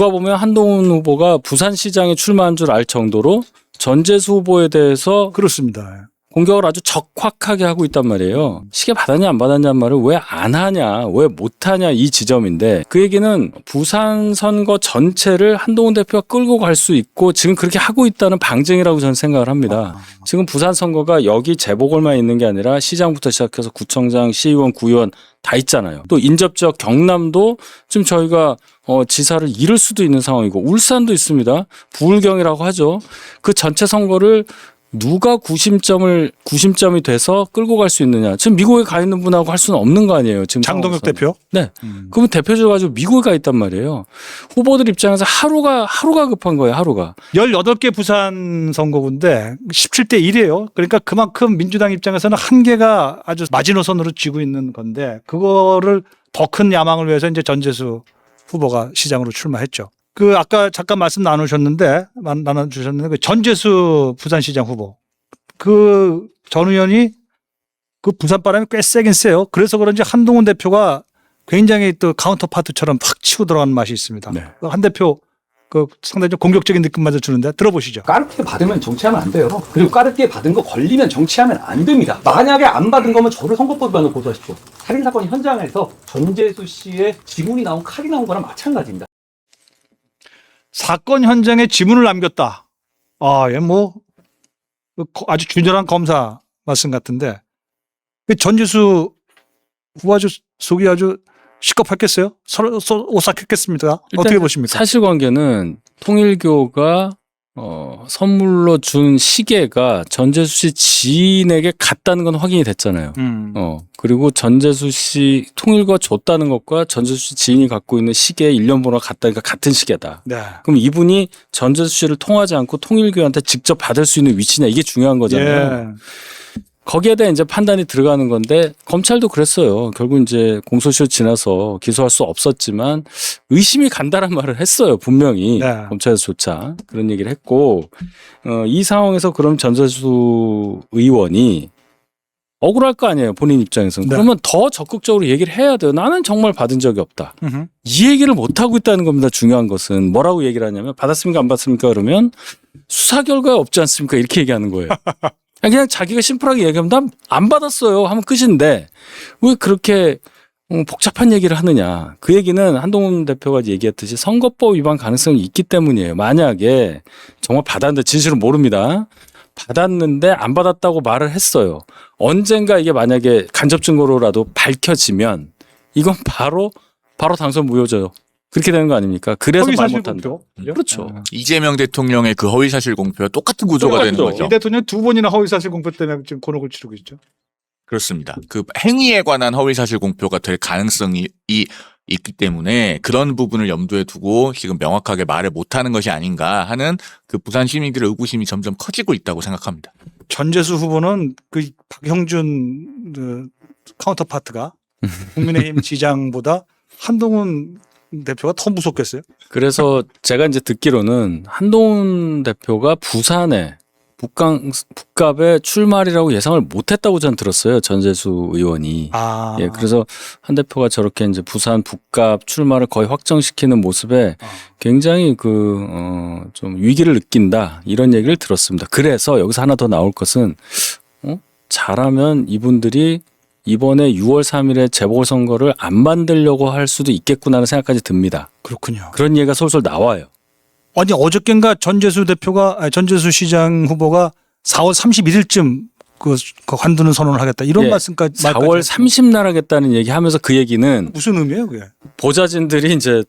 누가 보면 한동훈 후보가 부산시장에 출마한 줄 알 정도로 전재수 후보에 대해서 그렇습니다. 공격을 아주 적확하게 하고 있단 말이에요. 시계 받았냐 안 받았냐는 말을 왜 안 하냐, 왜 못하냐 이 지점인데 그 얘기는 부산 선거 전체를 한동훈 대표가 끌고 갈 수 있고 지금 그렇게 하고 있다는 방증이라고 저는 생각을 합니다. 지금 부산 선거가 여기 재보궐만 있는 게 아니라 시장부터 시작해서 구청장, 시의원, 구의원 다 있잖아요. 또 인접지역 경남도 지금 저희가 지사를 잃을 수도 있는 상황이고 울산도 있습니다. 부울경이라고 하죠. 그 전체 선거를 누가 구심점이 돼서 끌고 갈 수 있느냐. 지금 미국에 가 있는 분하고 할 수는 없는 거 아니에요. 지금 장동혁 상황에서는. 대표? 네. 그러면 대표를 가지고 미국에 가 있단 말이에요. 후보들 입장에서 하루가 급한 거예요. 하루가. 18개 부산 선거구인데 17대 1이에요. 그러니까 그만큼 민주당 입장에서는 한계가 아주 마지노선으로 쥐고 있는 건데 그거를 더 큰 야망을 위해서 이제 전재수 후보가 시장으로 출마했죠. 그 아까 잠깐 말씀 나누셨는데 그 전재수 부산시장 후보 그 전 의원이 그 부산 바람이 꽤 세긴 세요. 그래서 그런지 한동훈 대표가 굉장히 또 카운터파트처럼 확 치고 들어가는 맛이 있습니다. 네. 한 대표 그 상당히 좀 공격적인 느낌만 주는데 들어보시죠. 까르띠에 받으면 정치하면 안 돼요. 그리고 까르띠에 받은 거 걸리면 정치하면 안 됩니다. 만약에 안 받은 거면 저를 선거법 위반으로 고소하십시오. 살인사건 현장에서 전재수 씨의 지문이 나온 칼이 나온 거랑 마찬가지입니다. 사건 현장에 지문을 남겼다. 얘 뭐 아주 균열한 검사 말씀 같은데 전재수 후보 아주 속이 아주 시겁했겠어요? 서로 오싹했겠습니까? 어떻게 보십니까? 사실관계는 통일교가 선물로 준 시계가 전재수 씨 지인에게 갔다는 건 확인이 됐잖아요. 그리고 전재수 씨 통일교가 줬다는 것과 전재수 씨 지인이 갖고 있는 시계의 일련 번호가 같다니까 같은 시계다. 네. 그럼 이분이 전재수 씨를 통하지 않고 통일교한테 직접 받을 수 있는 위치냐 이게 중요한 거잖아요. 예. 거기에 대한 이제 판단이 들어가는 건데 검찰도 그랬어요. 결국 이제 공소시효 지나서 기소할 수 없었지만 의심이 간다란 말을 했어요. 분명히 네. 검찰에서조차 그런 얘기를 했고 이 상황에서 그럼 전재수 의원이 억울할 거 아니에요. 본인 입장에서는. 네. 그러면 더 적극적으로 얘기를 해야 돼요. 나는 정말 받은 적이 없다. 음흠. 이 얘기를 못하고 있다는 겁니다. 중요한 것은. 뭐라고 얘기를 하냐면 받았습니까 안 받았습니까 그러면 수사 결과가 없지 않습니까 이렇게 얘기하는 거예요. 그냥 자기가 심플하게 얘기하면 난 안 받았어요 하면 끝인데 왜 그렇게 복잡한 얘기를 하느냐. 그 얘기는 한동훈 대표가 얘기했듯이 선거법 위반 가능성이 있기 때문이에요. 만약에 정말 받았는데 진실은 모릅니다. 받았는데 안 받았다고 말을 했어요. 언젠가 이게 만약에 간접 증거로라도 밝혀지면 이건 바로 당선 무효죠. 그렇게 되는 거 아닙니까? 그래서 말 허위사실 못한다. 공표. 그렇죠. 이재명 대통령의 그 허위사실 공표와 똑같은 구조가 되는 거죠. 이 대통령 두 번이나 허위사실 공표 때문에 지금 곤혹을 치르고 있죠. 그렇습니다. 그 행위에 관한 허위사실 공표가 될 가능성이 있기 때문에 그런 부분을 염두에 두고 지금 명확하게 말을 못하는 것이 아닌가 하는 그 부산 시민들의 의구심이 점점 커지고 있다고 생각합니다. 전재수 후보는 그 박형준 그 카운터파트가 국민의힘 지장보다 한동훈 대표가 더 무섭겠어요? 그래서 제가 이제 듣기로는 한동훈 대표가 부산에 북갑에 출마리라고 예상을 못했다고 전 들었어요. 전재수 의원이. 예, 그래서 한 대표가 저렇게 이제 부산 북갑 출마를 거의 확정시키는 모습에 굉장히 좀 위기를 느낀다 이런 얘기를 들었습니다. 그래서 여기서 하나 더 나올 것은 잘하면 이분들이 이번에 6월 3일에 재보궐선거를 안 만들려고 할 수도 있겠구나 하는 생각까지 듭니다. 그렇군요. 그런 얘기가 솔솔 나와요. 아니 어저께인가 전재수 시장 후보가 4월 31일쯤 그 관두는 선언을 하겠다 이런 예, 말씀까지 4월 30날 하겠다는 얘기하면서 그 얘기는 무슨 의미예요 그게? 보좌진들이 이제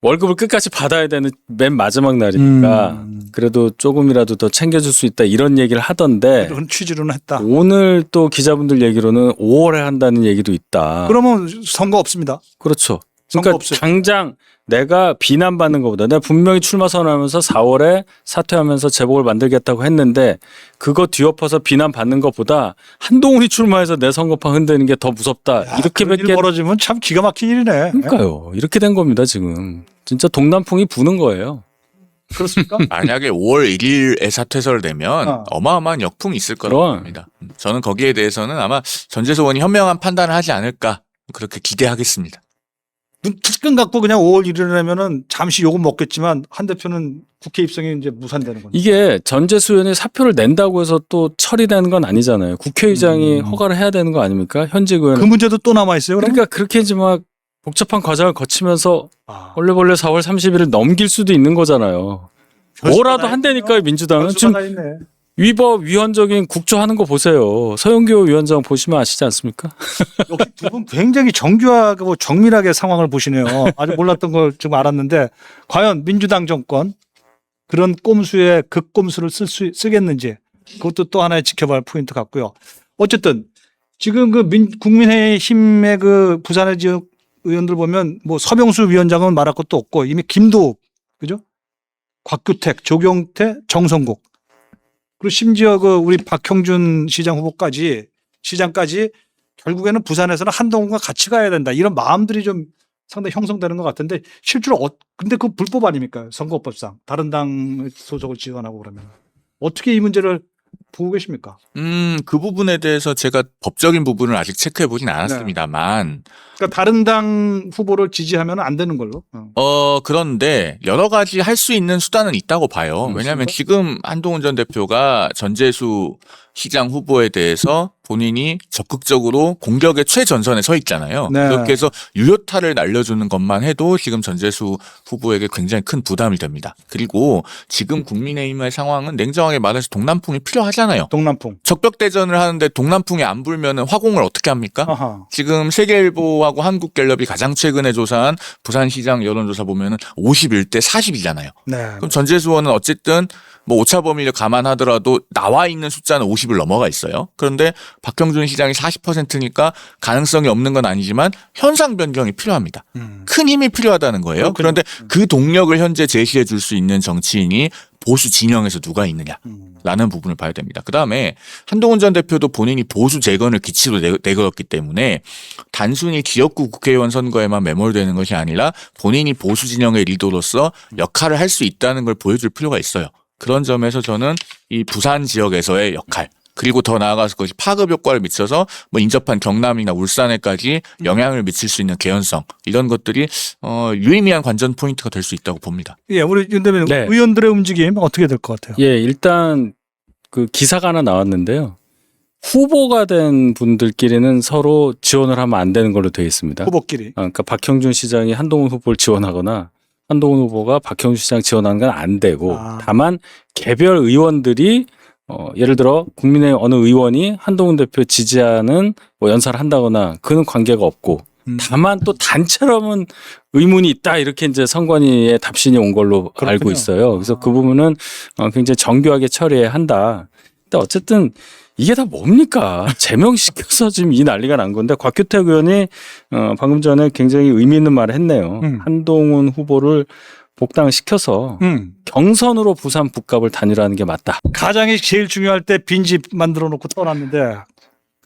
월급을 끝까지 받아야 되는 맨 마지막 날이니까 그래도 조금이라도 더 챙겨줄 수 있다 이런 얘기를 하던데 그런 취지로는 했다. 오늘 또 기자분들 얘기로는 5월에 한다는 얘기도 있다. 그러면 선거 없습니다. 그렇죠. 선거 그러니까 없어요. 당장 내가 비난받는 것보다 내가 분명히 출마 선언하면서 4월에 사퇴하면서 제복을 만들겠다고 했는데 그거 뒤엎어서 비난받는 것보다 한동훈이 출마해서 내 선거판 흔드는 게 더 무섭다. 이렇게밖에 일 벌어지면 참 기가 막힌 일이네. 그러니까요. 이렇게 된 겁니다 지금. 진짜 동남풍이 부는 거예요. 그렇습니까? 만약에 5월 1일에 사퇴서를 내면 어마어마한 역풍이 있을 거라고 봅니다. 저는 거기에 대해서는 아마 전재수 의원이 현명한 판단을 하지 않을까 그렇게 기대하겠습니다. 눈 틀끈 갖고 그냥 5월 1일이라면은 잠시 욕은 먹겠지만 한 대표는 국회 입성이 이제 무산되는 겁니다. 이게 전재수 의원이 사표를 낸다고 해서 또 처리되는 건 아니잖아요. 국회의장이 허가를 해야 되는 거 아닙니까? 현직 의원. 그 문제도 또 남아 있어요. 그러니까 그렇게 이제 막 복잡한 과정을 거치면서 아, 원래 4월 30일을 넘길 수도 있는 거잖아요. 뭐라도 한다니까요, 민주당은. 지금 다 있네. 위법 위헌적인 국조하는 거 보세요. 서영교 위원장 보시면 아시지 않습니까? 역시 두 분 굉장히 정교하고 정밀하게 상황을 보시네요. 아주 몰랐던 걸 지금 알았는데 과연 민주당 정권 그런 꼼수에 극꼼수를 쓰겠는지 그것도 또 하나의 지켜봐야 할 포인트 같고요. 어쨌든 지금 그 국민의힘의 그 부산의 지역 의원들 보면 뭐 서병수 위원장은 말할 것도 없고 이미 김도읍, 그죠? 곽규택, 조경태, 정성국 그리고 심지어 그 우리 박형준 시장 후보까지 시장까지 결국에는 부산에서는 한동훈과 같이 가야 된다. 이런 마음들이 좀 상당히 형성되는 것 같은데 실제로 근데 그 불법 아닙니까? 선거법상 다른 당 소속을 지원하고 그러면 어떻게 이 문제를 보고 계십니까? 그 부분에 대해서 제가 법적인 부분을 아직 체크해 보진 않았습니다만, 그러니까 다른 당 후보를 지지하면 안 되는 걸로. 그런데 여러 가지 할 수 있는 수단은 있다고 봐요. 왜냐하면 지금 한동훈 전 대표가 전재수 시장 후보에 대해서 본인이 적극적으로 공격의 최전선에 서 있잖아요. 네. 그렇게 해서 유효타를 날려주는 것만 해도 지금 전재수 후보에게 굉장히 큰 부담이 됩니다. 그리고 지금 국민의힘의 상황은 냉정하게 말해서 동남풍이 필요하잖아요. 동남풍. 적벽대전을 하는데 동남풍이 안 불면 화공을 어떻게 합니까? 아하. 지금 세계일보하고 한국갤럽이 가장 최근에 조사한 부산시장 여론조사 보면은 51대 40이잖아요. 네. 그럼 전재수 의원은 어쨌든 뭐 오차 범위를 감안하더라도 나와 있는 숫자는 50을 넘어가 있어요. 그런데 박형준 시장이 40%니까 가능성이 없는 건 아니지만 현상 변경이 필요합니다. 큰 힘이 필요하다는 거예요. 그런데 그 동력을 현재 제시해 줄 수 있는 정치인이 보수 진영에서 누가 있느냐라는 부분을 봐야 됩니다. 그다음에 한동훈 전 대표도 본인이 보수 재건을 기치로 내걸었기 때문에 단순히 지역구 국회의원 선거에만 매몰되는 것이 아니라 본인이 보수 진영의 리더로서 역할을 할 수 있다는 걸 보여줄 필요가 있어요. 그런 점에서 저는 이 부산 지역에서의 역할 그리고 더 나아가서 그것이 파급 효과를 미쳐서 뭐 인접한 경남이나 울산에까지 영향을 미칠 수 있는 개연성 이런 것들이 유의미한 관전 포인트가 될 수 있다고 봅니다. 예, 우리 윤 대변인 네. 의원들의 움직임 어떻게 될 것 같아요? 예, 일단 그 기사가 하나 나왔는데요. 후보가 된 분들끼리는 서로 지원을 하면 안 되는 걸로 되어 있습니다. 후보끼리. 그러니까 박형준 시장이 한동훈 후보를 지원하거나 한동훈 후보가 박형준 시장 지원하는 건 안 되고 다만 개별 의원들이 예를 들어 국민의 어느 의원이 한동훈 대표 지지하는 뭐 연설을 한다거나 그는 관계가 없고 다만 또 단체로는 의문이 있다 이렇게 이제 선관위의 답신이 온 걸로 그렇군요. 알고 있어요. 그래서 그 부분은 굉장히 정교하게 처리해야 한다. 근데 어쨌든 이게 다 뭡니까? 제명시켜서 지금 이 난리가 난 건데 곽규택 의원이 방금 전에 굉장히 의미 있는 말을 했네요. 한동훈 후보를 복당시켜서 경선으로 부산 북갑을 단일화하는 게 맞다. 가장이 제일 중요할 때 빈집 만들어 놓고 떠났는데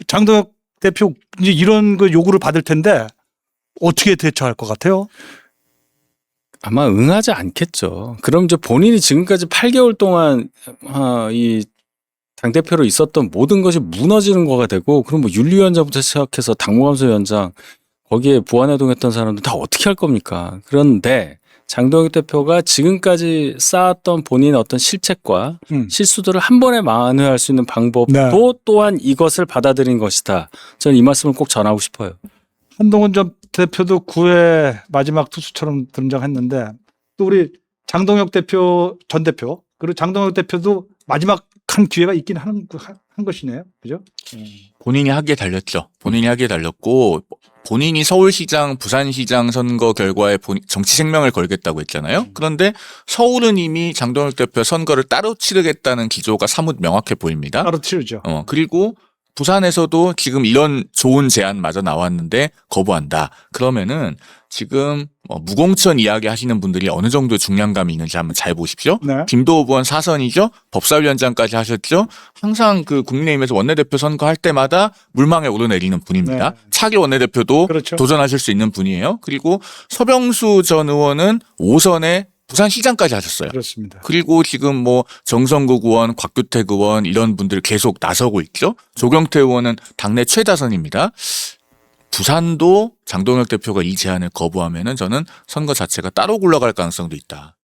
장동혁 대표 이제 이런 그 요구를 받을 텐데 어떻게 대처할 것 같아요? 아마 응하지 않겠죠. 그럼 이제 본인이 지금까지 8개월 동안 이 당대표로 있었던 모든 것이 무너지는 거가 되고 그럼 뭐 윤리위원장부터 시작해서 당무감사위원장 거기에 부안해동했던 사람들 다 어떻게 할 겁니까? 그런데 장동혁 대표가 지금까지 쌓았던 본인의 어떤 실책과 실수들을 한 번에 만회할 수 있는 방법도 네. 또한 이것을 받아들인 것이다. 저는 이 말씀을 꼭 전하고 싶어요. 한동훈 전 대표도 9회 마지막 투수처럼 등장했는데 또 우리 장동혁 대표 전 대표 그리고 장동혁 대표도 마지막 한 기회가 있긴 한 것이네요. 그죠? 본인이 하기에 달렸죠. 본인이 하기에 달렸고 본인이 서울시장, 부산시장 선거 결과에 정치 생명을 걸겠다고 했잖아요. 그런데 서울은 이미 장동혁 대표 선거를 따로 치르겠다는 기조가 사뭇 명확해 보입니다. 따로 치르죠. 그리고 부산에서도 지금 이런 좋은 제안마저 나왔는데 거부한다. 그러면은 지금 무공천 이야기 하시는 분들이 어느 정도 중량감이 있는지 한번 잘 보십시오. 네. 김도읍 의원 사선이죠. 법사위원장까지 하셨죠. 항상 그 국민의힘에서 원내대표 선거할 때마다 물망에 오르내리는 분입니다. 네. 차기 원내대표도 그렇죠. 도전하실 수 있는 분이에요. 그리고 서병수 전 의원은 5선에 부산시장까지 하셨어요. 그렇습니다. 그리고 지금 뭐 정성국 의원, 곽규택 의원 이런 분들 계속 나서고 있죠. 조경태 의원은 당내 최다선입니다. 부산도 장동혁 대표가 이 제안을 거부하면은 저는 선거 자체가 따로 굴러갈 가능성도 있다.